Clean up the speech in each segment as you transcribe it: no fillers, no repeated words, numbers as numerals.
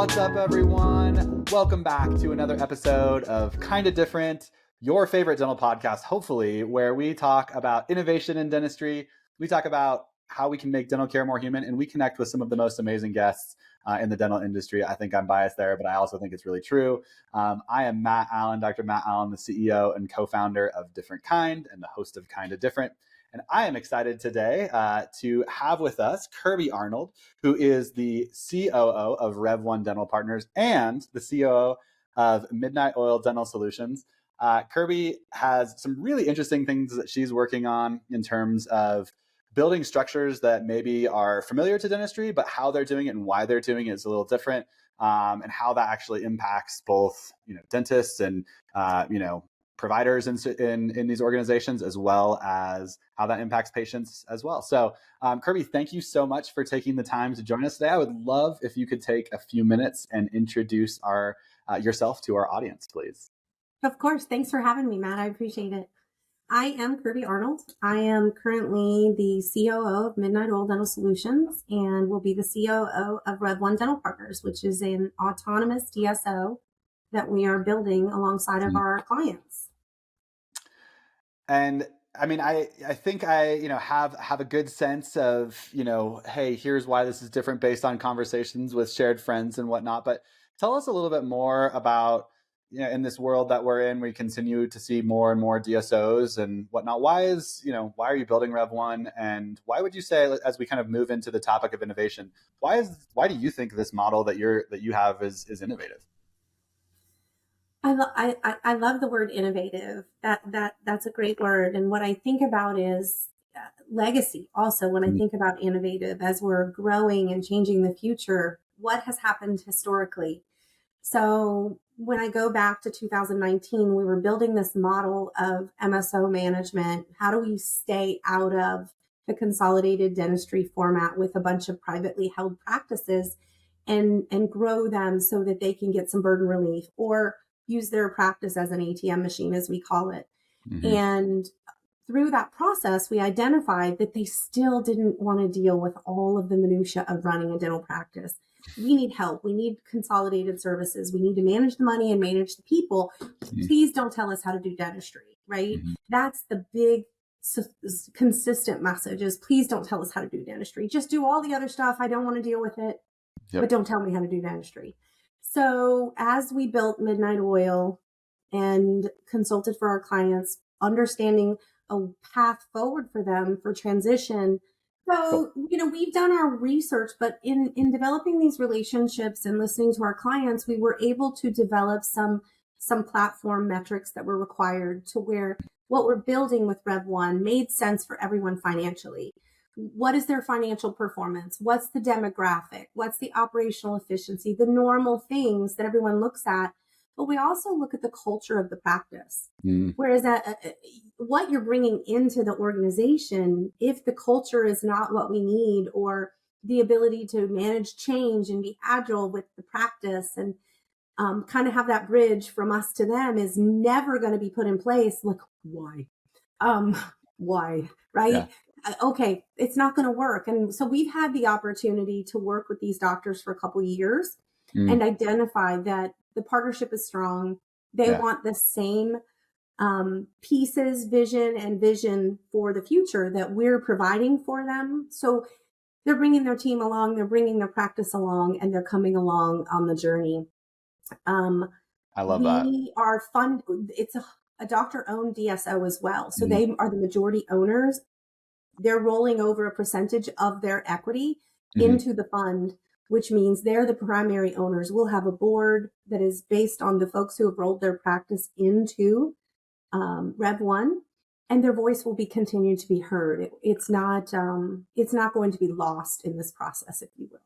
What's up, everyone? Welcome back to another episode of Kinda Different, your favorite dental podcast, hopefully, where we talk about innovation in dentistry. We talk about how we can make dental care more human, and we connect with some of the most amazing guests in the dental industry. I think I'm biased there, but I also think it's really true. I am Matt Allen, Dr. Matt Allen, the CEO and co-founder of DifferentKind and the host of Kinda Different. And I am excited today to have with us Kirby Arnold, who is the COO of REV One Dental Partners and the COO of Midnight Oil Dental Solutions. Kirby has some really interesting things that she's working on in terms of building structures that maybe are familiar to dentistry, but how they're doing it and why they're doing it is a little different, and how that actually impacts both, dentists and providers in these organizations, as well as how that impacts patients as well. So, Kirby, thank you so much for taking the time to join us today. I would love if you could take a few minutes and introduce yourself to our audience, please. Of course. Thanks for having me, Matt. I appreciate it. I am Kirby Arnold. I am currently the COO of Midnight Oil Dental Solutions and will be the COO of REV One Dental Partners, which is an autonomous DSO that we are building alongside of our clients. And I mean, I think I have a good sense of, hey, here's why this is different based on conversations with shared friends and whatnot. But tell us a little bit more about, in this world that we're in, we continue to see more and more DSOs and whatnot. Why are you building Rev One? And why would you say, as we kind of move into the topic of innovation, why do you think this model that you have is innovative? I love the word innovative. That's a great word. And what I think about is legacy. Also, when I think about innovative, as we're growing and changing the future, what has happened historically? So when I go back to 2019, we were building this model of MSO management. How do we stay out of the consolidated dentistry format with a bunch of privately held practices and grow them so that they can get some burden relief or use their practice as an ATM machine, as we call it. Mm-hmm. And through that process, we identified that they still didn't want to deal with all of the minutia of running a dental practice. We need help. We need consolidated services. We need to manage the money and manage the people. Mm-hmm. Please don't tell us how to do dentistry, right? Mm-hmm. That's the big consistent message is please don't tell us how to do dentistry. Just do all the other stuff. I don't want to deal with it, but don't tell me how to do dentistry. So as we built Midnight Oil and consulted for our clients, understanding a path forward for them for transition. So, we've done our research, but in developing these relationships and listening to our clients, we were able to develop some platform metrics that were required to where what we're building with Rev One made sense for everyone financially. What is their financial performance? What's the demographic? What's the operational efficiency? The normal things that everyone looks at. But we also look at the culture of the practice. Whereas what you're bringing into the organization, if the culture is not what we need, or the ability to manage change and be agile with the practice and kind of have that bridge from us to them is never going to be put in place. Like, why? Why? Right? Yeah. Okay, it's not going to work. And so we've had the opportunity to work with these doctors for a couple of years and identify that the partnership is strong. They want the same pieces, vision for the future that we're providing for them. So they're bringing their team along, they're bringing their practice along, and they're coming along on the journey. I love that. We are it's a doctor-owned DSO as well. So they are the majority owners. They're rolling over a percentage of their equity into the fund, which means they're the primary owners. We'll have a board that is based on the folks who have rolled their practice into Rev One, and their voice will be continued to be heard. It's not going to be lost in this process, if you will.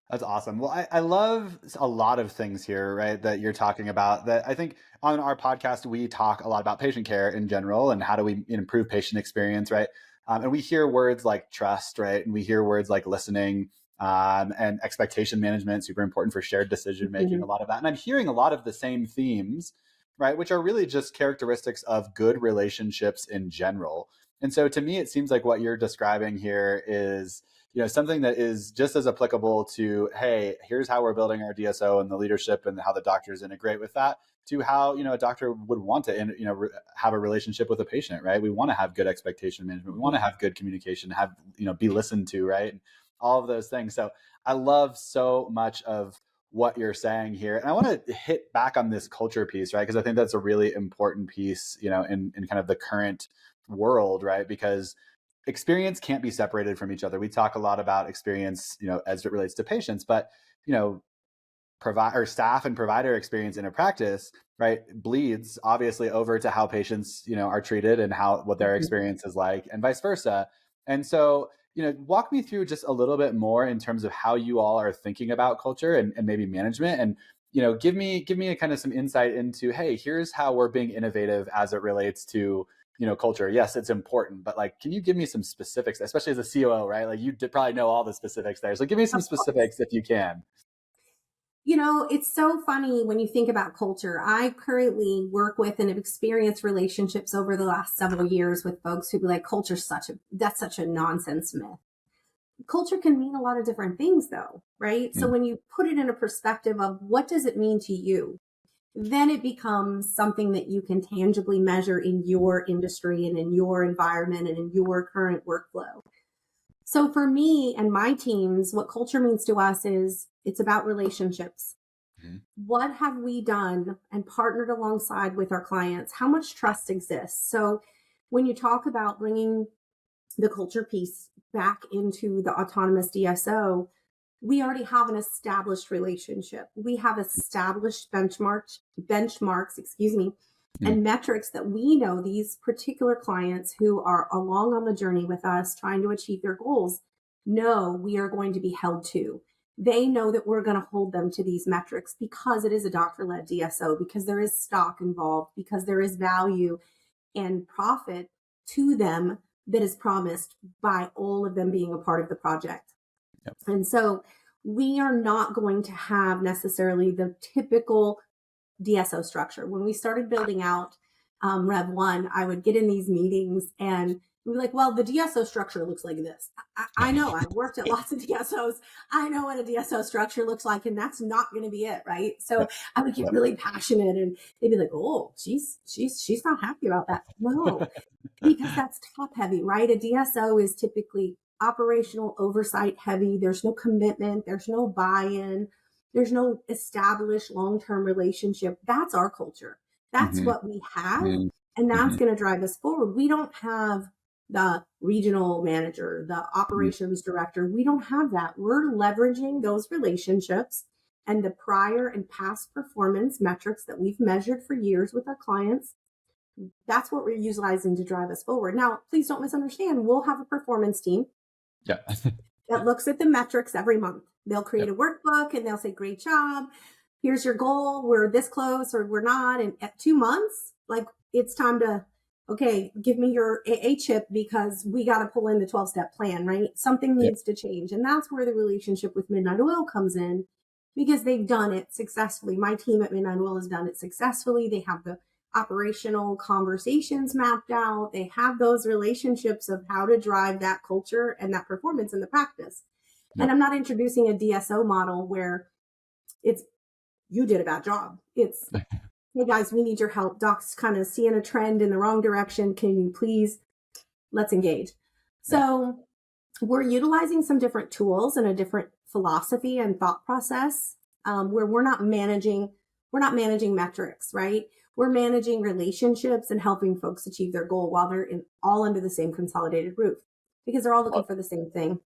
That's awesome. Well, I love a lot of things here, right, that you're talking about. That I think on our podcast, we talk a lot about patient care in general and how do we improve patient experience, right? And we hear words like trust, right? And we hear words like listening and expectation management, super important for shared decision making, a lot of that. And I'm hearing a lot of the same themes, right, which are really just characteristics of good relationships in general. And so to me, it seems like what you're describing here is something that is just as applicable to, hey, here's how we're building our DSO and the leadership and how the doctors integrate with that, to how, a doctor would want to, have a relationship with a patient, right? We want to have good expectation management. We want to have good communication, have, be listened to, right? And all of those things. So I love so much of what you're saying here. And I want to hit back on this culture piece, right? Because I think that's a really important piece, in kind of the current world, right? Because experience can't be separated from each other. We talk a lot about experience, as it relates to patients, but, staff and provider experience in a practice, right, bleeds obviously over to how patients, are treated and what their experience is like, and vice versa. And so, walk me through just a little bit more in terms of how you all are thinking about culture and maybe management, and give me a kind of some insight into, hey, here's how we're being innovative as it relates to culture. Yes, it's important, but like, can you give me some specifics, especially as a COO, right? Like, you probably know all the specifics there. So give me some specifics if you can. It's so funny when you think about culture. I currently work with and have experienced relationships over the last several years with folks who be like, culture's that's such a nonsense myth. Culture can mean a lot of different things though, right? So when you put it in a perspective of what does it mean to you, then it becomes something that you can tangibly measure in your industry and in your environment and in your current workflow. So for me and my teams, what culture means to us is it's about relationships. What have we done and partnered alongside with our clients? How much trust exists? So when you talk about bringing the culture piece back into the autonomous DSO, we already have an established relationship. We have established benchmarks, and metrics that we know these particular clients who are along on the journey with us trying to achieve their goals know we are going to be held to. They know that we're going to hold them to these metrics because it is a doctor-led DSO, because there is stock involved, because there is value and profit to them that is promised by all of them being a part of the project. Yep. And so we are not going to have necessarily the typical DSO structure. When we started building out Rev One, I would get in these meetings and we'd be like, well, the DSO structure looks like this. I know, I've worked at lots of DSOs. I know what a DSO structure looks like, and that's not going to be it, right? So I would get really passionate and they'd be like, oh, she's not happy about that. No, because that's top heavy, right? A DSO is typically operational oversight heavy. There's no commitment. There's no buy-in. There's no established long-term relationship. That's our culture. That's what we have. And that's going to drive us forward. We don't have the regional manager, the operations director. We don't have that. We're leveraging those relationships and the prior and past performance metrics that we've measured for years with our clients. That's what we're utilizing to drive us forward. Now, please don't misunderstand. We'll have a performance team that looks at the metrics every month. They'll create a workbook and they'll say, great job. Here's your goal. We're this close or we're not. And at 2 months, like, it's time to, okay, give me your AA chip because we got to pull in the 12-step plan, right? Something needs to change. And that's where the relationship with Midnight Oil comes in, because they've done it successfully. My team at Midnight Oil has done it successfully. They have the operational conversations mapped out. They have those relationships of how to drive that culture and that performance in the practice. And I'm not introducing a DSO model where it's, you did a bad job. It's, hey guys, we need your help. Doc's kind of seeing a trend in the wrong direction. Can you please, let's engage. So we're utilizing some different tools and a different philosophy and thought process where we're not managing metrics, right? We're managing relationships and helping folks achieve their goal while they're all under the same consolidated roof, because they're all looking for the same thing.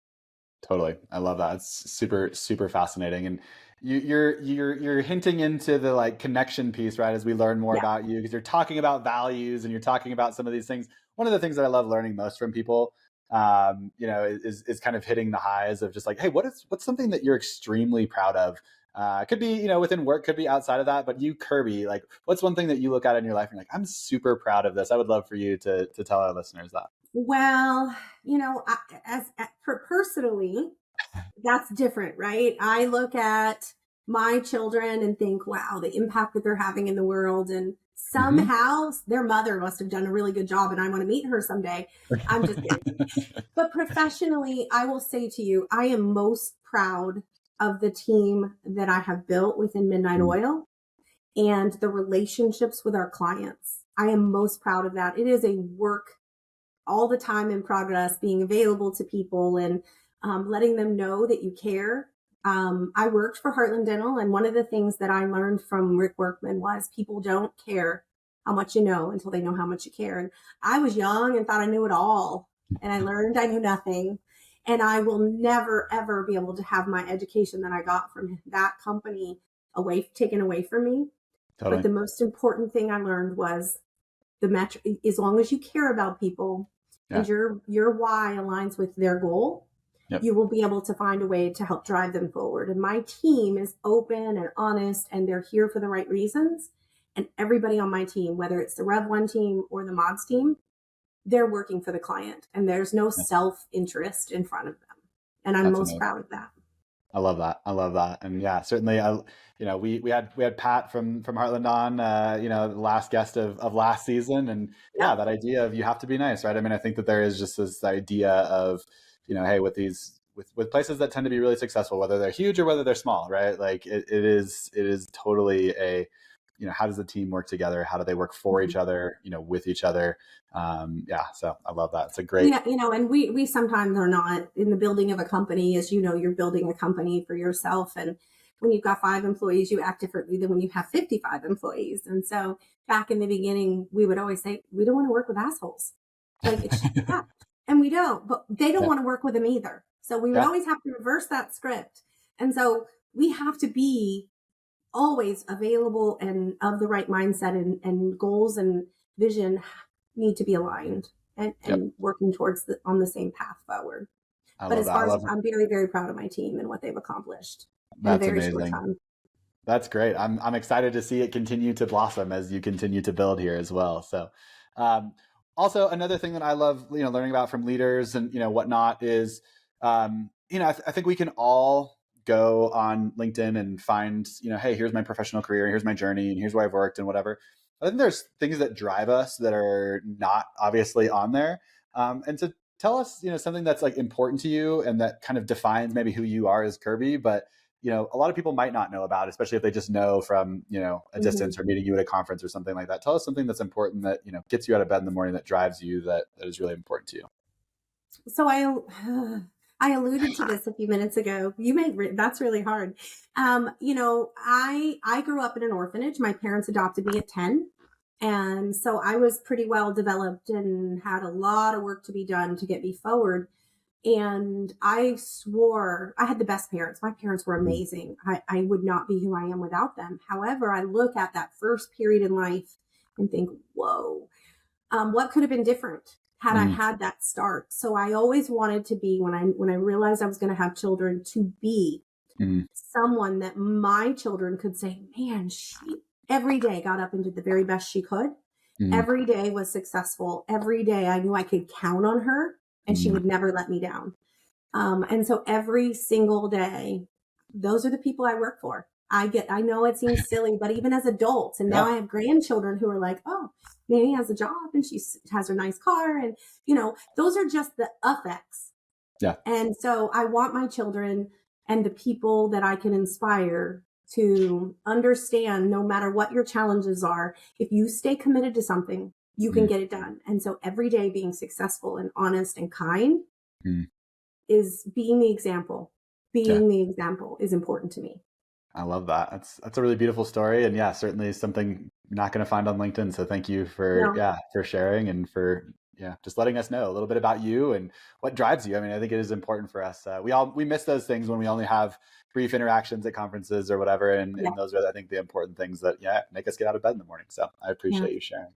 Totally. I love that. It's super, super fascinating. And you're hinting into the like connection piece, right? As we learn more about you, because you're talking about values and you're talking about some of these things. One of the things that I love learning most from people, is kind of hitting the highs of just like, hey, what's something that you're extremely proud of? It could be, within work, could be outside of that, but you, Kirby, like, what's one thing that you look at in your life and you're like, I'm super proud of this. I would love for you to tell our listeners that. Well, personally, that's different, right? I look at my children and think, wow, the impact that they're having in the world. And Somehow their mother must have done a really good job and I want to meet her someday. I'm just kidding. But professionally, I will say to you, I am most proud of the team that I have built within Midnight Oil and the relationships with our clients. I am most proud of that. It is a work all the time in progress, being available to people and letting them know that you care. I worked for Heartland Dental, and one of the things that I learned from Rick Workman was people don't care how much you know until they know how much you care. And I was young and thought I knew it all, and I learned I knew nothing. And I will never, ever be able to have my education that I got from that company taken away from me. Totally. But the most important thing I learned was the metric, as long as you care about people and your why aligns with their goal, you will be able to find a way to help drive them forward. And my team is open and honest, and they're here for the right reasons. And everybody on my team, whether it's the Rev One team or the Mods team, they're working for the client, and there's no self-interest in front of them. And I'm most proud of that. I love that. I love that. And yeah, certainly, we had Pat from Heartland on, the last guest of last season. And that idea of you have to be nice, right? I mean, I think that there is just this idea of, hey, with places that tend to be really successful, whether they're huge or whether they're small, right? Like it is totally a, how does the team work together? How do they work for each other, with each other? So I love that. It's a great, and we sometimes are not in the building of a company, as you're building a company for yourself. And when you've got 5 employees, you act differently than when you have 55 employees. And so back in the beginning, we would always say, we don't want to work with assholes. Like, and we don't, but they don't want to work with them either. So we would always have to reverse that script. And so we have to be always available and of the right mindset, and goals and vision need to be aligned and working towards on the same path forward. But as far as I'm very, very proud of my team and what they've accomplished in a very short time. That's great. I'm excited to see it continue to blossom as you continue to build here as well. So, also another thing that I love, learning about from leaders and, whatnot is, I think we can all go on LinkedIn and find, hey, here's my professional career, here's my journey, and here's where I've worked and whatever. I think there's things that drive us that are not obviously on there. And to tell us, something that's like important to you and that kind of defines maybe who you are as Kirby, but a lot of people might not know about, especially if they just know from, a distance or meeting you at a conference or something like that. Tell us something that's important that, gets you out of bed in the morning, that drives you, that is really important to you. So I alluded to this a few minutes ago. That's really hard. I grew up in an orphanage. My parents adopted me at 10. And so I was pretty well developed and had a lot of work to be done to get me forward. And I swore I had the best parents. My parents were amazing. I would not be who I am without them. However, I look at that first period in life and think, whoa, what could have been different had I had that start? So I always wanted to be, when I realized I was going to have children, to be someone that my children could say, man, she every day got up and did the very best she could. Every day was successful. Every day I knew I could count on her and she would never let me down. And so every single day, those are the people I work for. I know it seems silly, but even as adults, and now I have grandchildren who are like, oh, Nanny has a job and she has her nice car. And, those are just the effects. Yeah. And so I want my children and the people that I can inspire to understand, no matter what your challenges are, if you stay committed to something, you can get it done. And so every day being successful and honest and kind is being the example. Being the example is important to me. I love that. That's a really beautiful story. And certainly something you're not going to find on LinkedIn. So thank you for sharing and for just letting us know a little bit about you and what drives you. I mean, I think it is important for us. We miss those things when we only have brief interactions at conferences or whatever. And those are, I think, the important things that make us get out of bed in the morning. So I appreciate you sharing.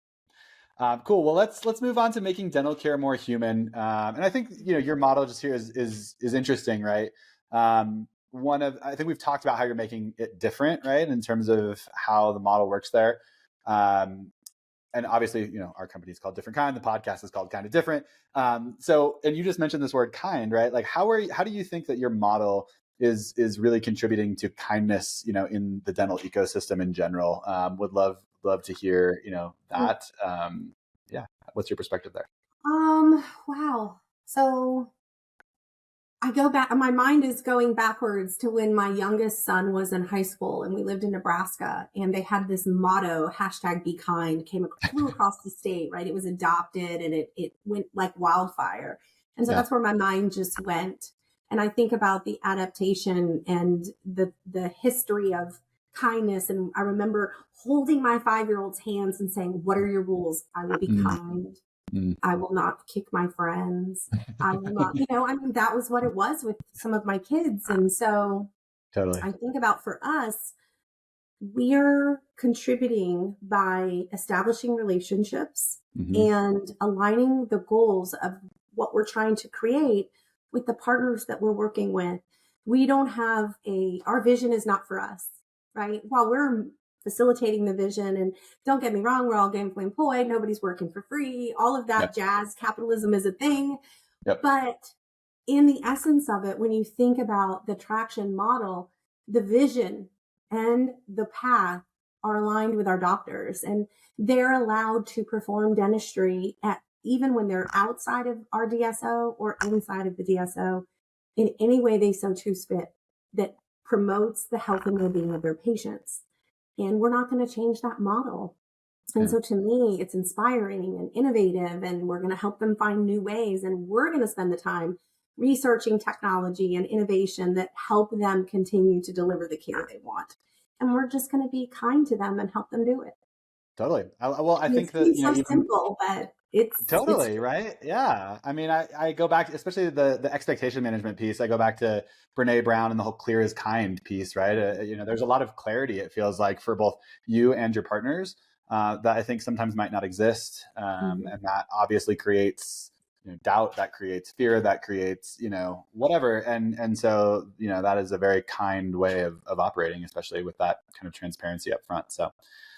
Cool. Well, let's move on to making dental care more human. And I think, your model just here is interesting, right? I think we've talked about how you're making it different, right? In terms of how the model works there. And obviously, our company is called DifferentKind. The podcast is called Kind of Different. And you just mentioned this word kind, right? Like how do you think that your model is really contributing to kindness, in the dental ecosystem in general? Would love love to hear, that. Yeah. What's your perspective there? Wow. So I go back, my mind is going backwards to when my youngest son was in high school and we lived in Nebraska, and they had this motto, hashtag be kind, flew across the state, right? It was adopted and it went like wildfire. And so Yeah. that's where my mind just went. And I think about the adaptation and the history of kindness. And I remember holding my 5-year-old's hands and saying, what are your rules? I will be Mm, kind. mm. I will not kick my friends. I will not, I mean, that was what it was with some of my kids. And so Totally. I think about, for us, we're contributing by establishing relationships Hmm. and aligning the goals of what we're trying to create with the partners that we're working with. We don't have our vision is not for us, right? While we're facilitating the vision, and don't get me wrong, we're all gainfully employed, nobody's working for free, all of that Yep. jazz, capitalism is a thing. Yep. But in the essence of it, when you think about the traction model, the vision and the path are aligned with our doctors, and they're allowed to perform dentistry at even when they're outside of our DSO or inside of the DSO in any way they so choose fit that promotes the health and well-being of their patients. And we're not going to change that model. And Yeah. so to me, it's inspiring and innovative, and we're going to help them find new ways. And we're going to spend the time researching technology and innovation that help them continue to deliver the care they want. And we're just going to be kind to them and help them do it. Totally. Well, I And think it that, seems so even simple, but it's totally, right? Yeah. I mean, I go back, especially the expectation management piece. I go back to Brene Brown and the whole clear is kind piece, right? There's a lot of clarity, it feels like, for both you and your partners, that I think sometimes might not exist. Mhm. And that obviously creates, doubt, that creates fear, that creates, whatever. And so, that is a very kind way of operating, especially with that kind of transparency up front. So,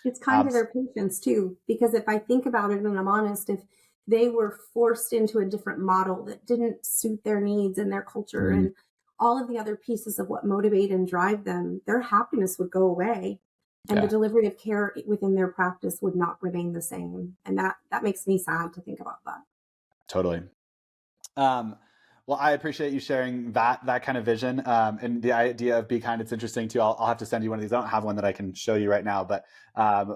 It's kind to abs- their patients too, because if I think about it and I'm honest, if they were forced into a different model that didn't suit their needs and their culture mm, and all of the other pieces of what motivate and drive them, their happiness would go away, and the yeah, delivery of care within their practice would not remain the same. And that makes me sad to think about that. totally. Um, well, I appreciate you sharing that kind of vision, and the idea of be kind. It's interesting too. I'll have to send you one of these. I don't have one that I can show you right now, but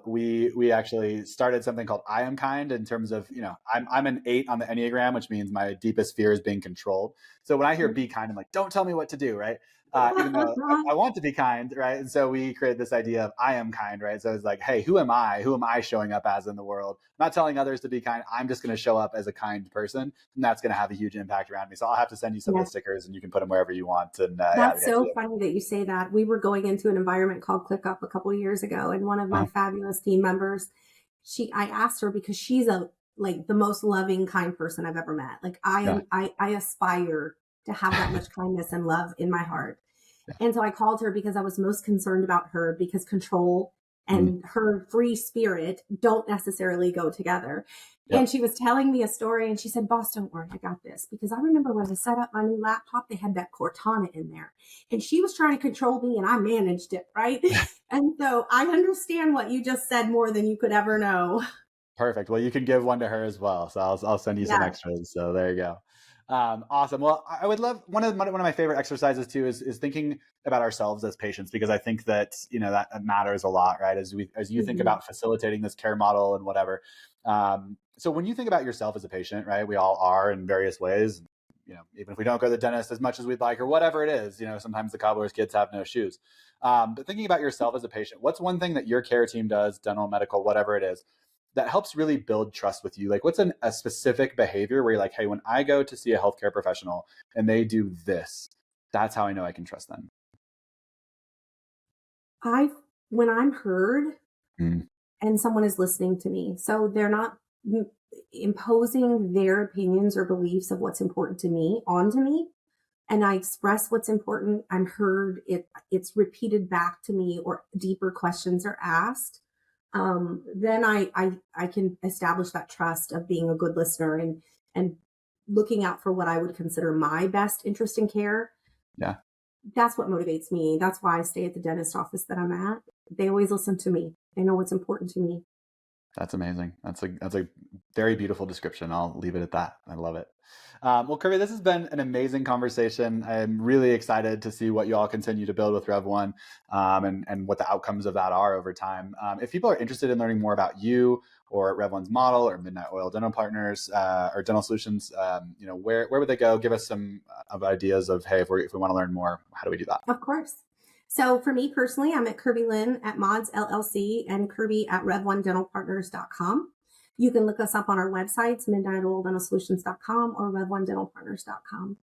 we actually started something called I Am Kind, in terms of, I'm an 8 on the Enneagram, which means my deepest fear is being controlled. So when I hear be kind, I'm like, don't tell me what to do, right? Even though I want to be kind, right? And so we created this idea of I am kind, right? So it's like, hey, who am I? Who am I showing up as in the world? I'm not telling others to be kind. I'm just going to show up as a kind person, and that's going to have a huge impact around me. So I'll have to send you some of the Yes. stickers, and you can put them wherever you want. And yeah, That's the so idea. funny that you say that. We were going into an environment called ClickUp a couple of years ago, and one of my Uh-huh. fabulous team members, I asked her, because she's like the most loving, kind person I've ever met. Like Yeah, I aspire to have that much kindness and love in my heart. yeah. And so I called her because I was most concerned about her, because control Mm, and her free spirit don't necessarily go together. And yep. she was telling me a story, and she said, Boss, don't worry, I got this. Because I remember when I set up my new laptop, they had that Cortana in there. And she was trying to control me, and I managed it, right? And so I understand what you just said more than you could ever know. Perfect. Well, you can give one to her as well. So I'll send you some Yeah. extras. So there you go. Awesome. Well, I would love, one of my favorite exercises too is thinking about ourselves as patients, because I think that, that matters a lot, right? As you think Mhm. about facilitating this care model and whatever. So when you think about yourself as a patient, right, we all are in various ways. Even if we don't go to the dentist as much as we'd like, or whatever it is, sometimes the cobbler's kids have no shoes. But thinking about yourself as a patient, what's one thing that your care team does, dental, medical, whatever it is, that helps really build trust with you? Like, what's a specific behavior where you're like, hey, when I go to see a healthcare professional and they do this, that's how I know I can trust them. I When I'm heard Mm, and someone is listening to me, so they're not imposing their opinions or beliefs of what's important to me onto me, and I express what's important, I'm heard, it's repeated back to me, or deeper questions are asked. Then I can establish that trust of being a good listener, and looking out for what I would consider my best interest in care. yeah. That's what motivates me. That's why I stay at the dentist office that I'm at. They always listen to me. They know what's important to me. That's amazing. That's a very beautiful description. I'll leave it at that. I love it. Well, Kirby, this has been an amazing conversation. I'm really excited to see what you all continue to build with Rev One, and what the outcomes of that are over time. If people are interested in learning more about you or Rev One's model or Midnight Oil Dental Partners or Dental Solutions, where would they go? Give us some of ideas of, hey, if we want to learn more, how do we do that? Of course. So for me personally, I'm at Kirby Lynn at Mods LLC and Kirby at rev1dentalpartners.com. You can look us up on our websites, midnightoildentalsolutions.com or rev1dentalpartners.com.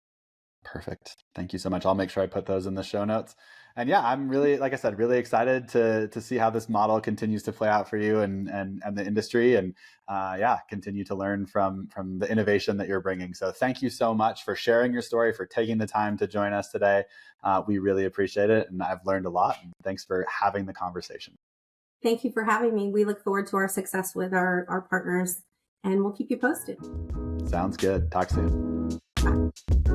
Perfect. Thank you so much. I'll make sure I put those in the show notes. And yeah, I'm really, like I said, really excited to see how this model continues to play out for you and the industry, and continue to learn from the innovation that you're bringing. So thank you so much for sharing your story, for taking the time to join us today. We really appreciate it, and I've learned a lot. And thanks for having the conversation. Thank you for having me. We look forward to our success with our partners, and we'll keep you posted. Sounds good. Talk soon. Bye.